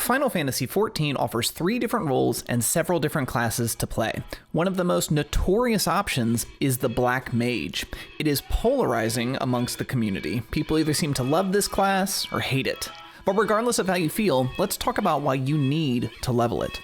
Final Fantasy XIV offers 3 different roles and several different classes to play. One of the most notorious options is the Black Mage. It is polarizing amongst the community. People either seem to love this class or hate it. But regardless of how you feel, let's talk about why you need to level it.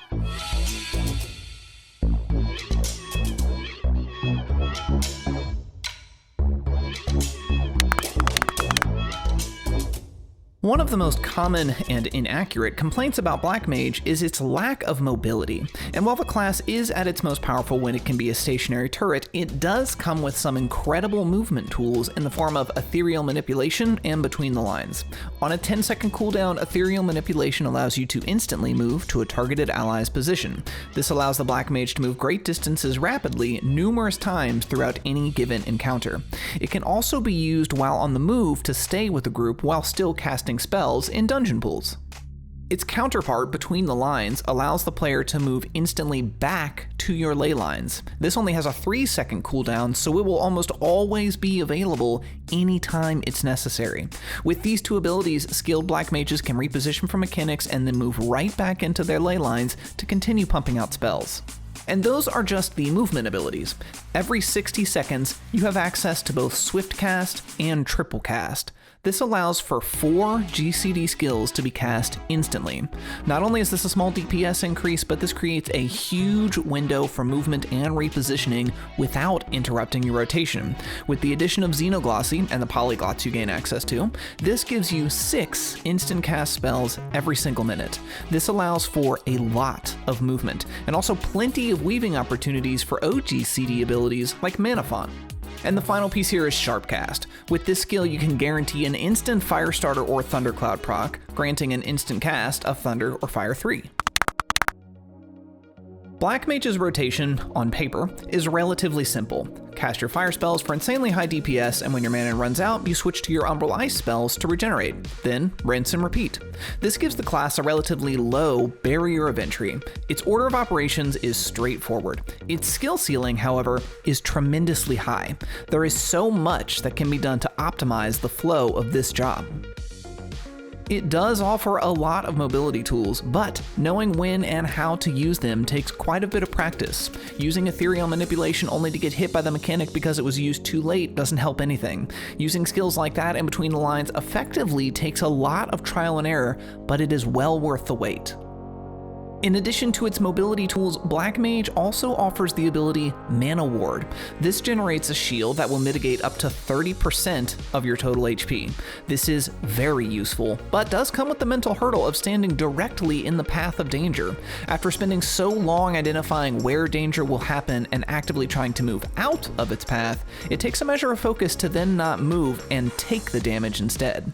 One of the most common and inaccurate complaints about Black Mage is its lack of mobility. And while the class is at its most powerful when it can be a stationary turret, it does come with some incredible movement tools in the form of ethereal manipulation and between the lines. On a 10-second cooldown, ethereal manipulation allows you to instantly move to a targeted ally's position. This allows the Black Mage to move great distances rapidly numerous times throughout any given encounter. It can also be used while on the move to stay with the group while still casting spells in dungeon pools. Its counterpart, Between the Lines, allows the player to move instantly back to your ley lines. This only has a 3-second cooldown, so it will almost always be available anytime it's necessary. With these 2 abilities, skilled Black Mages can reposition for mechanics and then move right back into their ley lines to continue pumping out spells. And those are just the movement abilities. Every 60 seconds, you have access to both Swift Cast and Triple Cast. This allows for 4 GCD skills to be cast instantly. Not only is this a small DPS increase, but this creates a huge window for movement and repositioning without interrupting your rotation. With the addition of Xenoglossy and the polyglots you gain access to, this gives you 6 instant cast spells every single minute. This allows for a lot of movement, and also plenty of weaving opportunities for OGCD abilities like Mana Font. And the final piece here is Sharpcast. With this skill, you can guarantee an instant Firestarter or Thundercloud proc, granting an instant cast of Thunder or Fire 3. Black Mage's rotation, on paper, is relatively simple. Cast your fire spells for insanely high DPS, and when your mana runs out, you switch to your Umbral Ice spells to regenerate. Then, rinse and repeat. This gives the class a relatively low barrier of entry. Its order of operations is straightforward. Its skill ceiling, however, is tremendously high. There is so much that can be done to optimize the flow of this job. It does offer a lot of mobility tools, but knowing when and how to use them takes quite a bit of practice. Using ethereal manipulation only to get hit by the mechanic because it was used too late doesn't help anything. Using skills like that in Between the Lines effectively takes a lot of trial and error, but it is well worth the wait. In addition to its mobility tools, Black Mage also offers the ability Mana Ward. This generates a shield that will mitigate up to 30% of your total HP. This is very useful, but does come with the mental hurdle of standing directly in the path of danger. After spending so long identifying where danger will happen and actively trying to move out of its path, it takes a measure of focus to then not move and take the damage instead.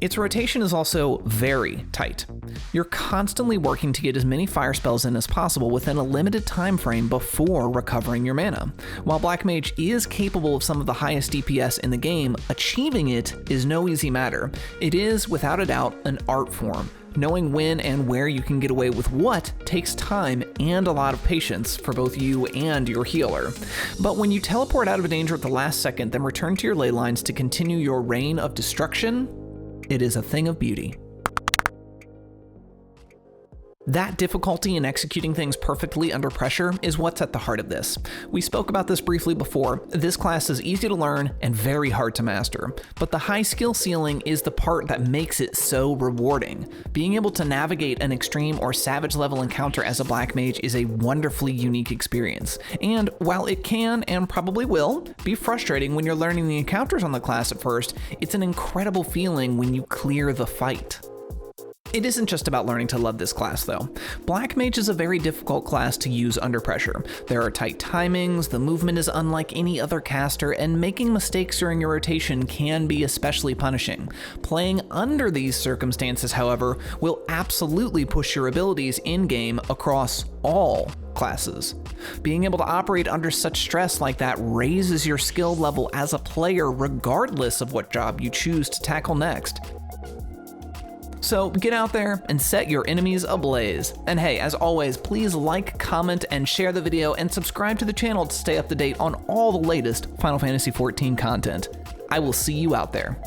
Its rotation is also very tight. You're constantly working to get as many fire spells in as possible within a limited time frame before recovering your mana. While Black Mage is capable of some of the highest DPS in the game, achieving it is no easy matter. It is, without a doubt, an art form. Knowing when and where you can get away with what takes time and a lot of patience for both you and your healer. But when you teleport out of danger at the last second, then return to your ley lines to continue your reign of destruction, it is a thing of beauty. That difficulty in executing things perfectly under pressure is what's at the heart of this. We spoke about this briefly before. This class is easy to learn and very hard to master, but the high skill ceiling is the part that makes it so rewarding. Being able to navigate an extreme or savage level encounter as a Black Mage is a wonderfully unique experience. And while it can, and probably will, be frustrating when you're learning the encounters on the class at first, it's an incredible feeling when you clear the fight. It isn't just about learning to love this class though. Black Mage is a very difficult class to use under pressure. There are tight timings, the movement is unlike any other caster, and making mistakes during your rotation can be especially punishing. Playing under these circumstances, however, will absolutely push your abilities in-game across all classes. Being able to operate under such stress like that raises your skill level as a player regardless of what job you choose to tackle next. So get out there and set your enemies ablaze. And hey, as always, please like, comment, and share the video, and subscribe to the channel to stay up to date on all the latest Final Fantasy XIV content. I will see you out there.